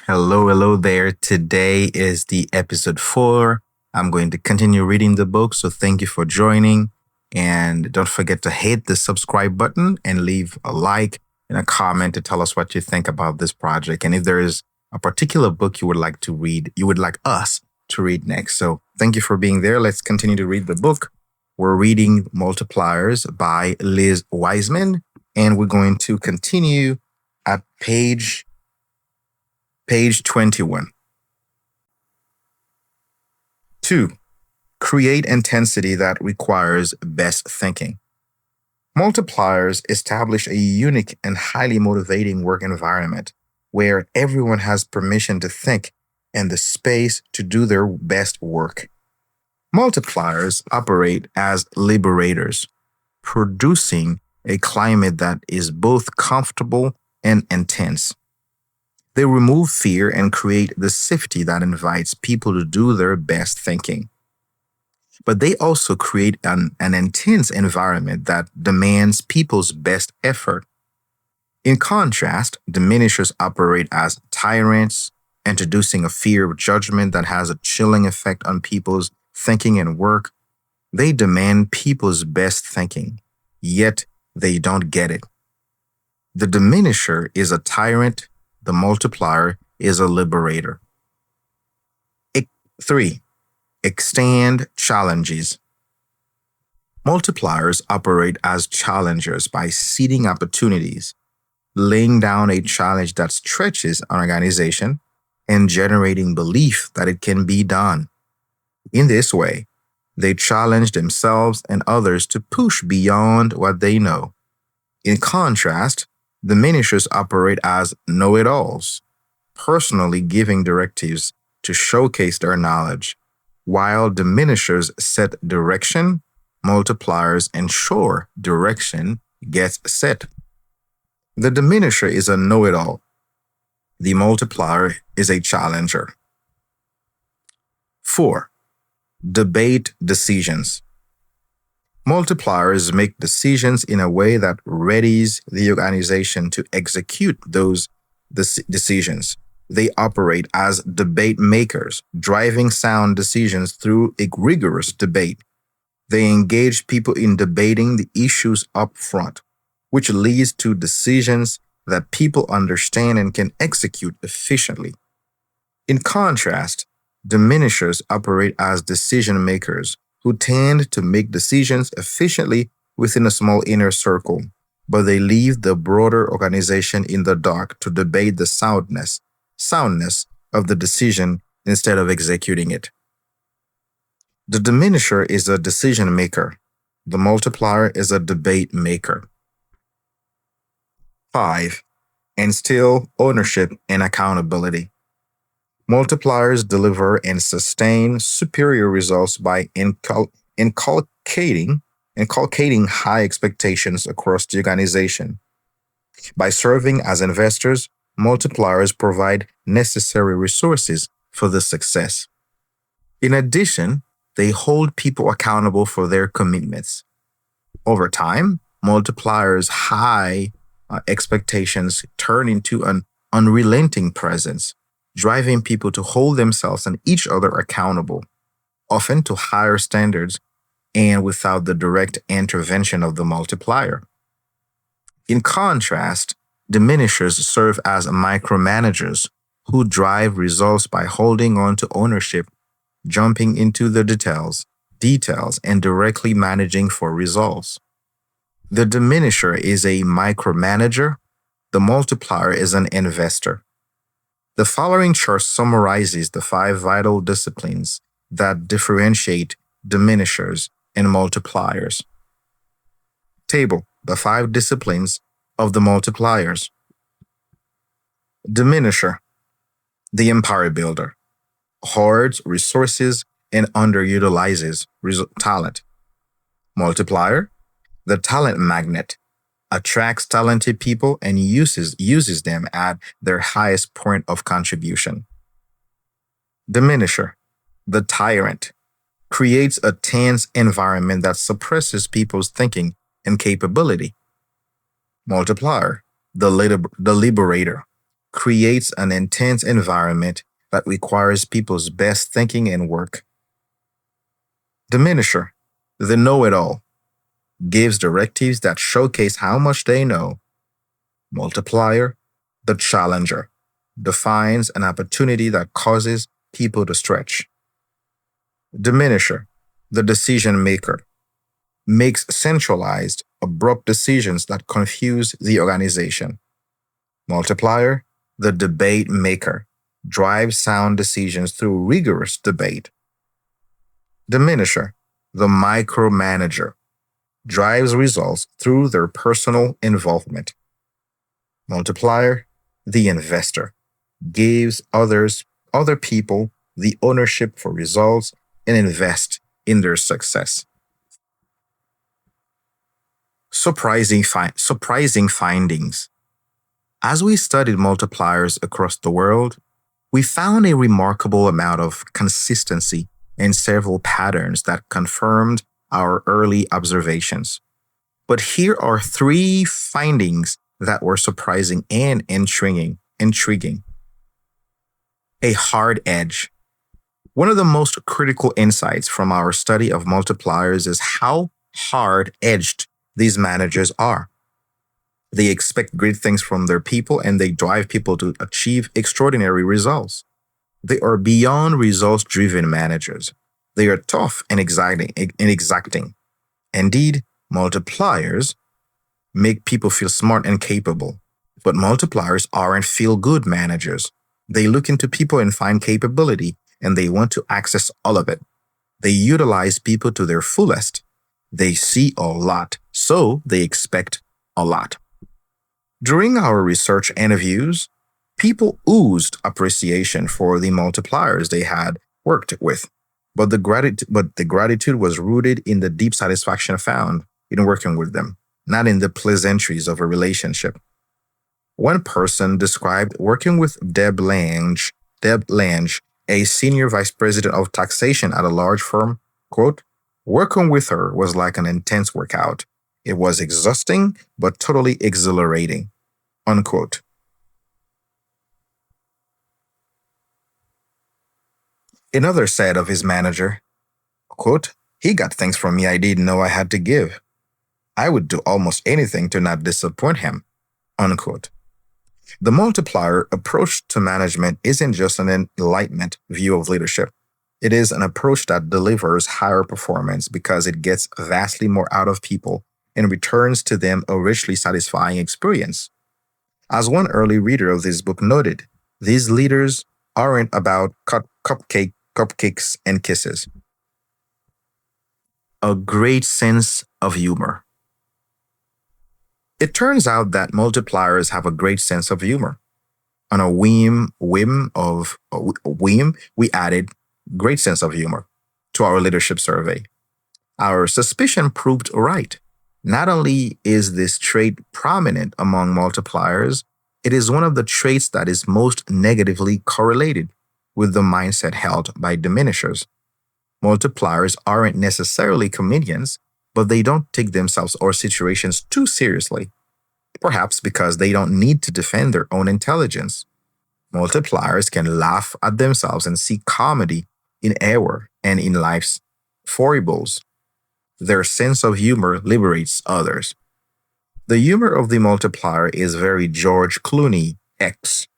Hello there. Today is the episode 4. I'm going to continue reading the book, so thank you for joining. And don't forget to hit the subscribe button and leave a like and a comment to tell us what you think about this project. And if there is a particular book you would like to read, you would like us to read next. So thank you for being there. Let's continue to read the book. We're reading Multipliers by Liz Wiseman, and we're going to continue at page 21. 2. Create intensity that requires best thinking. Multipliers establish a unique and highly motivating work environment where everyone has permission to think and the space to do their best work. Multipliers operate as liberators, producing a climate that is both comfortable and intense. They remove fear and create the safety that invites people to do their best thinking. But they also create an intense environment that demands people's best effort. In contrast, diminishers operate as tyrants, introducing a fear of judgment that has a chilling effect on people's thinking and work. They demand people's best thinking, yet they don't get it. The diminisher is a tyrant. The multiplier is a liberator. 3. Extend challenges. Multipliers operate as challengers by seeding opportunities, laying down a challenge that stretches an organization, and generating belief that it can be done. In this way, they challenge themselves and others to push beyond what they know. In contrast, diminishers operate as know-it-alls, personally giving directives to showcase their knowledge. While diminishers set direction, multipliers ensure direction gets set. The diminisher is a know-it-all. The multiplier is a challenger. 4. Debate decisions. Multipliers make decisions in a way that readies the organization to execute those decisions. They operate as debate makers, driving sound decisions through a rigorous debate. They engage people in debating the issues up front, which leads to decisions that people understand and can execute efficiently. In contrast, diminishers operate as decision makers who tend to make decisions efficiently within a small inner circle, but they leave the broader organization in the dark to debate the soundness of the decision instead of executing it. The diminisher is a decision maker. The multiplier is a debate maker. 5. Instill ownership and accountability. Multipliers deliver and sustain superior results by inculcating high expectations across the organization. By serving as investors, multipliers provide necessary resources for the success. In addition, they hold people accountable for their commitments. Over time, multipliers' high expectations turn into an unrelenting presence, driving people to hold themselves and each other accountable, often to higher standards and without the direct intervention of the multiplier. In contrast, diminishers serve as micromanagers who drive results by holding on to ownership, jumping into the details, and directly managing for results. The diminisher is a micromanager. The multiplier is an investor. The following chart summarizes the 5 vital disciplines that differentiate diminishers and multipliers. Table: the 5 disciplines of the multipliers. Diminisher: the empire builder, hoards resources and underutilizes talent. Multiplier: the talent magnet, attracts talented people and uses them at their highest point of contribution. Diminisher: the tyrant, creates a tense environment that suppresses people's thinking and capability. Multiplier: the liberator, creates an intense environment that requires people's best thinking and work. Diminisher, the know-it-all, gives directives that showcase how much they know. Multiplier, the challenger, defines an opportunity that causes people to stretch. Diminisher, the decision maker, makes centralized, abrupt decisions that confuse the organization. Multiplier, the debate maker, drives sound decisions through rigorous debate. Diminisher, the micromanager, drives results through their personal involvement. Multiplier, the investor, gives other people the ownership for results and invest in their success. Surprising findings. As we studied multipliers across the world, we found a remarkable amount of consistency in several patterns that confirmed our early observations. But here are 3 findings that were surprising and intriguing. A hard edge. One of the most critical insights from our study of multipliers is how hard-edged these managers are. They expect great things from their people and they drive people to achieve extraordinary results. They are beyond results-driven managers. They are tough and exacting. Indeed, multipliers make people feel smart and capable, but multipliers aren't feel-good managers. They look into people and find capability, and they want to access all of it. They utilize people to their fullest. They see a lot, so they expect a lot. During our research interviews, people oozed appreciation for the multipliers they had worked with, but the gratitude was rooted in the deep satisfaction found in working with them, not in the pleasantries of a relationship. One person described working with Deb Lange, a senior vice president of taxation at a large firm, quote, "Working with her was like an intense workout. It was exhausting, but totally exhilarating," unquote. Another said of his manager, quote, "He got things from me I didn't know I had to give. I would do almost anything to not disappoint him," unquote. The multiplier approach to management isn't just an enlightenment view of leadership. It is an approach that delivers higher performance because it gets vastly more out of people and returns to them a richly satisfying experience. As one early reader of this book noted, these leaders aren't about cupcakes and kisses. A great sense of humor. It turns out that multipliers have a great sense of humor. On a whim, we added great sense of humor to our leadership survey. Our suspicion proved right. Not only is this trait prominent among multipliers, it is one of the traits that is most negatively correlated with the mindset held by diminishers. Multipliers aren't necessarily comedians, but they don't take themselves or situations too seriously, perhaps because they don't need to defend their own intelligence. Multipliers can laugh at themselves and see comedy in error and in life's foibles. Their sense of humor liberates others. The humor of the multiplier is very George Clooney-esque,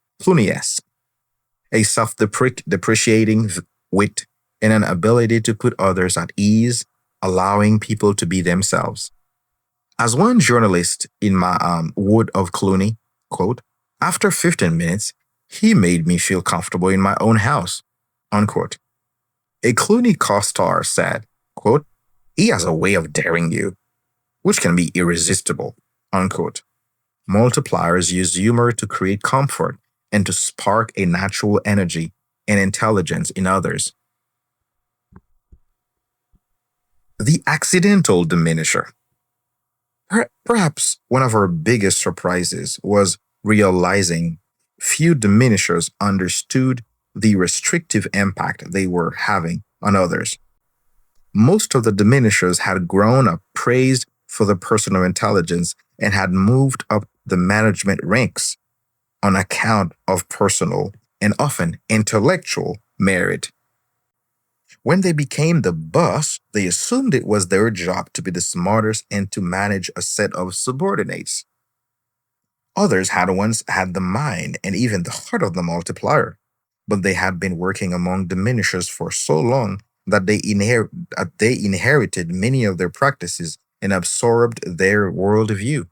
a self-depreciating wit and an ability to put others at ease, allowing people to be themselves. As one journalist in my Wood of Clooney, quote, "After 15 minutes, he made me feel comfortable in my own house," unquote. A Clooney co-star said, quote, "He has a way of daring you, which can be irresistible," unquote. Multipliers use humor to create comfort and to spark a natural energy and intelligence in others. The Accidental Diminisher. Perhaps one of our biggest surprises was realizing few diminishers understood the restrictive impact they were having on others. Most of the diminishers had grown up praised for their personal intelligence and had moved up the management ranks. on account of personal and often intellectual merit. When they became the boss, they assumed it was their job to be the smartest and to manage a set of subordinates. Others had once had the mind and even the heart of the multiplier, but they had been working among diminishers for so long that they inherited many of their practices and absorbed their worldview.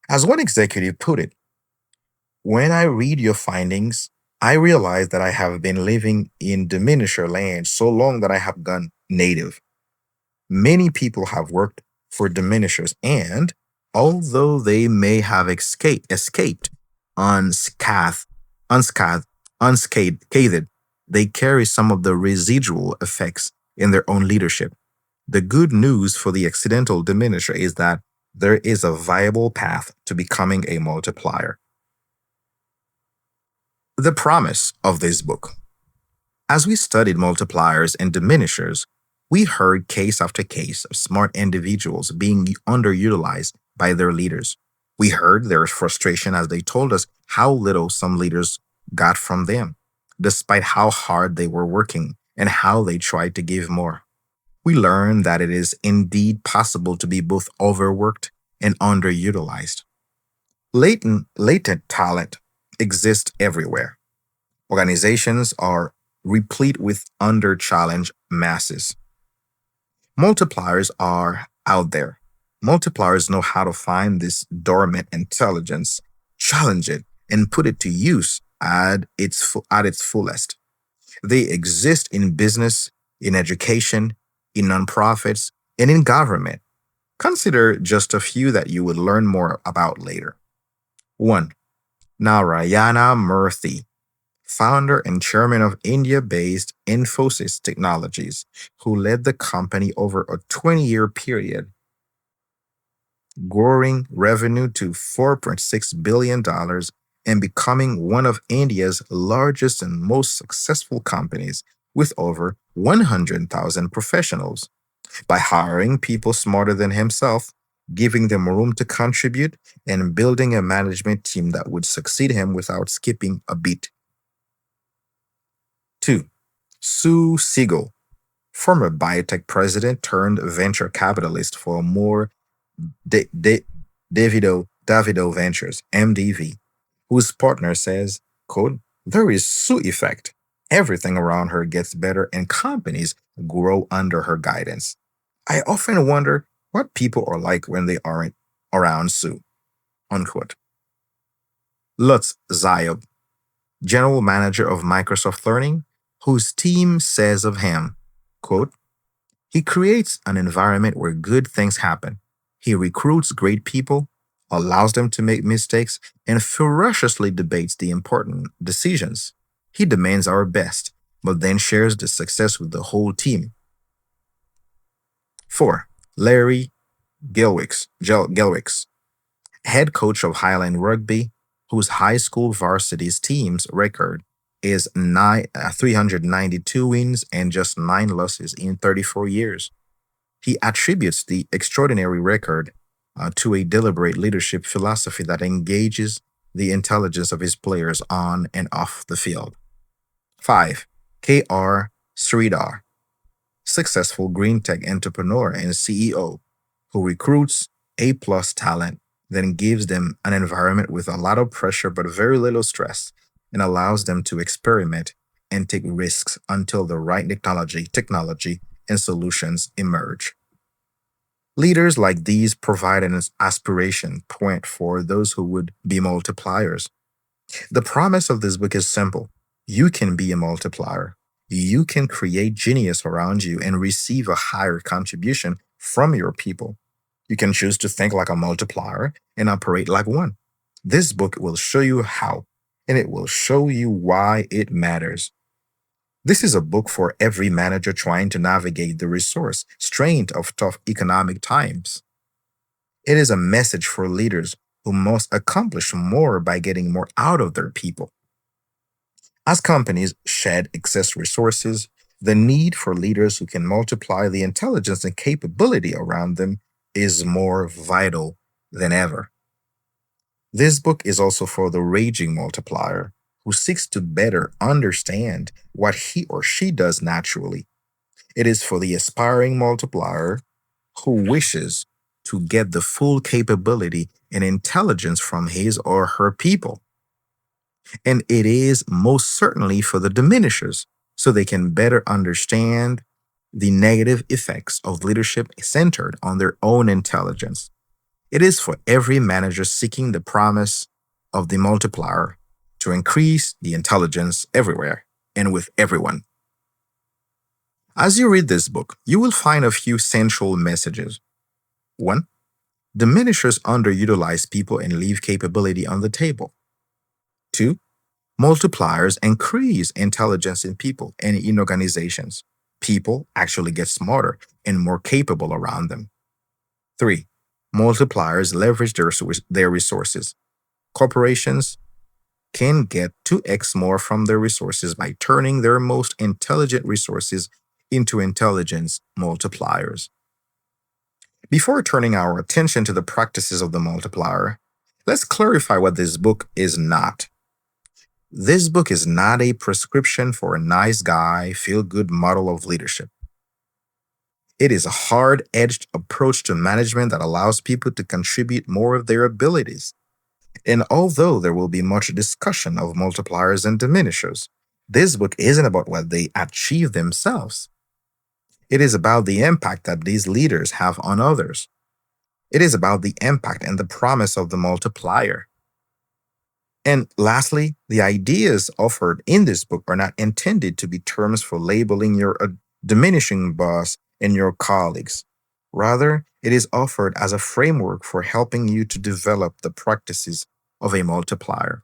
As one executive put it, when I read your findings, I realize that I have been living in diminisher land so long that I have gone native. Many people have worked for diminishers, and although they may have escaped unscathed, unscathed, unscathed, they carry some of the residual effects in their own leadership. The good news for the accidental diminisher is that there is a viable path to becoming a multiplier. The promise of this book. As we studied multipliers and diminishers, we heard case after case of smart individuals being underutilized by their leaders. We heard their frustration as they told us how little some leaders got from them, despite how hard they were working and how they tried to give more. We learned that it is indeed possible to be both overworked and underutilized. Latent talent exists everywhere. Organizations are replete with under-challenged masses. Multipliers are out there. Multipliers know how to find this dormant intelligence, challenge it, and put it to use at its fullest. They exist in business, in education, in nonprofits, and in government. Consider just a few that you will learn more about later. 1. Narayana Murthy, founder and chairman of India-based Infosys Technologies, who led the company over a 20-year period, growing revenue to $4.6 billion and becoming one of India's largest and most successful companies with over 100,000 professionals. By hiring people smarter than himself, giving them room to contribute, and building a management team that would succeed him without skipping a beat. 2. Sue Siegel, former biotech president turned venture capitalist for more Davido Ventures, MDV, whose partner says, quote, there is Sue effect. Everything around her gets better and companies grow under her guidance. I often wonder what people are like when they aren't around Sue, unquote. Lutz Ziob, general manager of Microsoft Learning, whose team says of him, quote, he creates an environment where good things happen. He recruits great people, allows them to make mistakes, and ferociously debates the important decisions. He demands our best, but then shares the success with the whole team. 4. Larry Gelwicks, head coach of Highland Rugby, whose high school varsity's team's record is 392 wins and just 9 losses in 34 years. He attributes the extraordinary record to a deliberate leadership philosophy that engages the intelligence of his players on and off the field. 5. K.R. Sridhar, successful green tech entrepreneur and CEO who recruits A-plus talent, then gives them an environment with a lot of pressure but very little stress and allows them to experiment and take risks until the right technology and solutions emerge. Leaders like these provide an aspiration point for those who would be multipliers. The promise of this book is simple. You can be a multiplier. You can create genius around you and receive a higher contribution from your people. You can choose to think like a multiplier and operate like one. This book will show you how, and it will show you why it matters. This is a book for every manager trying to navigate the resource strain of tough economic times. It is a message for leaders who must accomplish more by getting more out of their people. As companies shed excess resources, the need for leaders who can multiply the intelligence and capability around them is more vital than ever. This book is also for the raging multiplier who seeks to better understand what he or she does naturally. It is for the aspiring multiplier who wishes to get the full capability and intelligence from his or her people. And it is most certainly for the diminishers so they can better understand the negative effects of leadership centered on their own intelligence. It is for every manager seeking the promise of the multiplier to increase the intelligence everywhere and with everyone. As you read this book, you will find a few central messages. 1. Diminishers underutilize people and leave capability on the table. 2. Multipliers increase intelligence in people and in organizations. People actually get smarter and more capable around them. 3. Multipliers leverage their resources. Corporations can get 2x more from their resources by turning their most intelligent resources into intelligence multipliers. Before turning our attention to the practices of the multiplier, let's clarify what this book is not. This book is not a prescription for a nice guy, feel-good model of leadership. It is a hard-edged approach to management that allows people to contribute more of their abilities. And although there will be much discussion of multipliers and diminishers, this book isn't about what they achieve themselves. It is about the impact that these leaders have on others. It is about the impact and the promise of the multiplier. And lastly, the ideas offered in this book are not intended to be terms for labeling your diminishing boss and your colleagues. Rather, it is offered as a framework for helping you to develop the practices of a multiplier.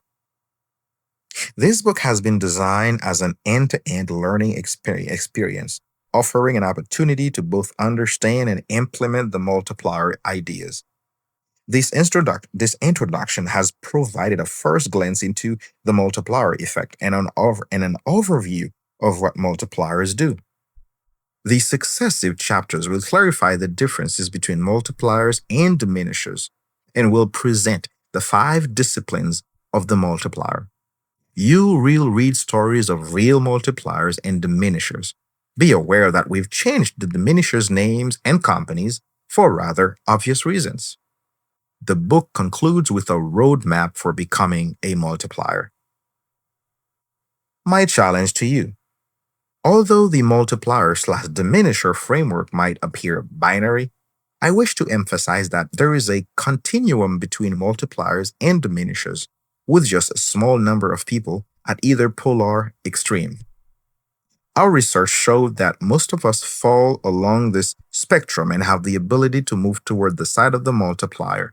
This book has been designed as an end-to-end learning experience, offering an opportunity to both understand and implement the multiplier ideas. This introduction has provided a first glance into the multiplier effect and an overview of what multipliers do. The successive chapters will clarify the differences between multipliers and diminishers and will present the 5 disciplines of the multiplier. You will read stories of real multipliers and diminishers. Be aware that we've changed the diminishers' names and companies for rather obvious reasons. The book concludes with a roadmap for becoming a multiplier. My challenge to you. Although the multiplier/diminisher framework might appear binary, I wish to emphasize that there is a continuum between multipliers and diminishers, with just a small number of people at either polar extreme. Our research showed that most of us fall along this spectrum and have the ability to move toward the side of the multiplier.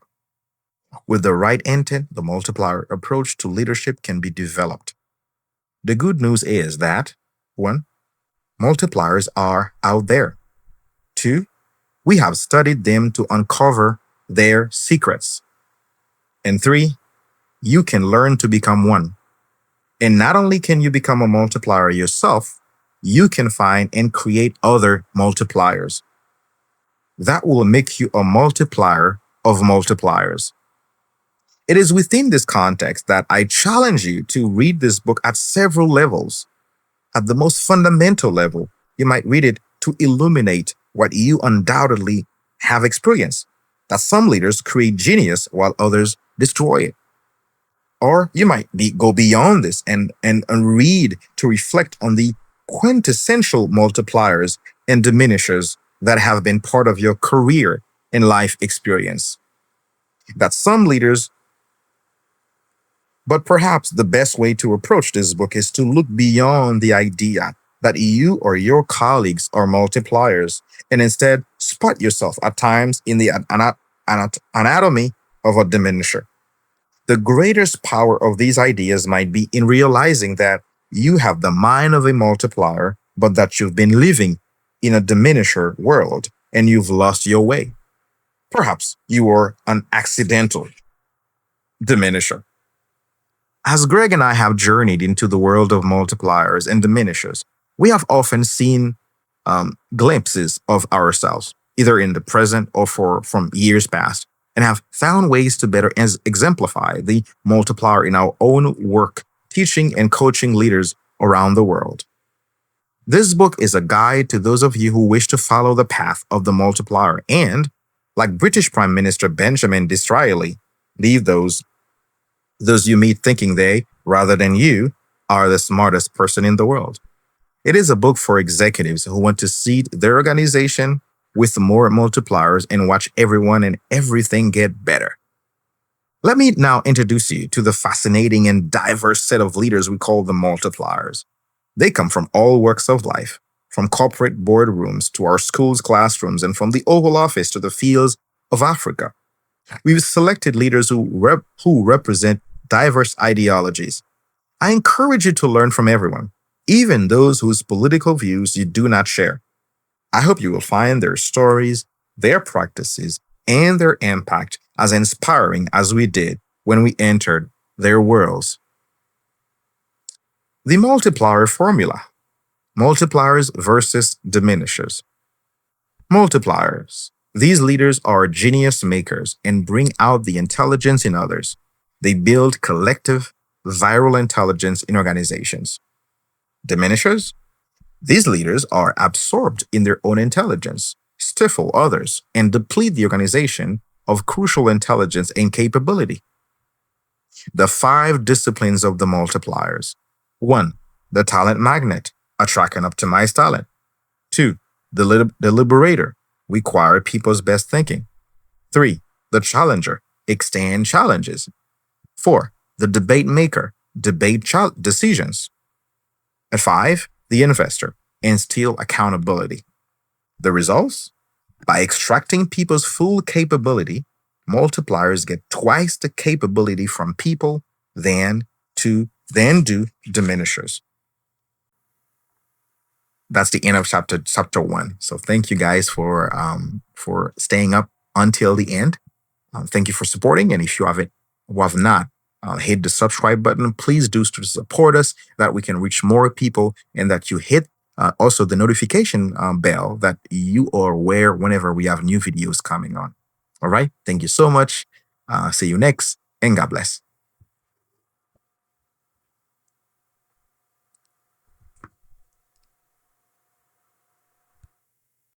With the right intent, the multiplier approach to leadership can be developed. The good news is that 1. Multipliers are out there. 2. We have studied them to uncover their secrets. And 3. You can learn to become one. And not only can you become a multiplier yourself, you can find and create other multipliers. That will make you a multiplier of multipliers. It is within this context that I challenge you to read this book at several levels. At the most fundamental level, you might read it to illuminate what you undoubtedly have experienced, that some leaders create genius while others destroy it. Or you might go beyond this and read to reflect on the quintessential multipliers and diminishers that have been part of your career and life experience. That some leaders, but perhaps the best way to approach this book is to look beyond the idea that you or your colleagues are multipliers and instead spot yourself at times in the anatomy of a diminisher. The greatest power of these ideas might be in realizing that you have the mind of a multiplier, but that you've been living in a diminisher world and you've lost your way. Perhaps you are an accidental diminisher. As Greg and I have journeyed into the world of multipliers and diminishers, we have often seen glimpses of ourselves, either in the present or from years past, and have found ways to better exemplify the multiplier in our own work, teaching and coaching leaders around the world. This book is a guide to those of you who wish to follow the path of the multiplier and, like British Prime Minister Benjamin Disraeli, leave those you meet thinking they, rather than you, are the smartest person in the world. It is a book for executives who want to seed their organization with more multipliers and watch everyone and everything get better. Let me now introduce you to the fascinating and diverse set of leaders we call the multipliers. They come from all walks of life, from corporate boardrooms to our schools' classrooms, and from the Oval Office to the fields of Africa. We've selected leaders who represent diverse ideologies. I encourage you to learn from everyone, even those whose political views you do not share. I hope you will find their stories, their practices, and their impact as inspiring as we did when we entered their worlds. The multiplier formula. Multipliers versus diminishers. Multipliers. These leaders are genius makers and bring out the intelligence in others. They build collective, viral intelligence in organizations. Diminishers. These leaders are absorbed in their own intelligence, stifle others, and deplete the organization of crucial intelligence and capability. The 5 disciplines of the multipliers. 1. The talent magnet, attract and optimize talent. 2. The liberator, require people's best thinking. 3. The challenger, extend challenges. 4. The debate maker, debate decisions. And 5. The investor, instill accountability. The results? By extracting people's full capability, multipliers get twice the capability from people than do diminishers. That's the end of chapter 1. So thank you guys for staying up until the end. Thank you for supporting. And if you have not hit the subscribe button, please do to support us, that we can reach more people, and that you hit also the notification bell, that you are aware whenever we have new videos coming on. All right. Thank you so much. See you next, and God bless.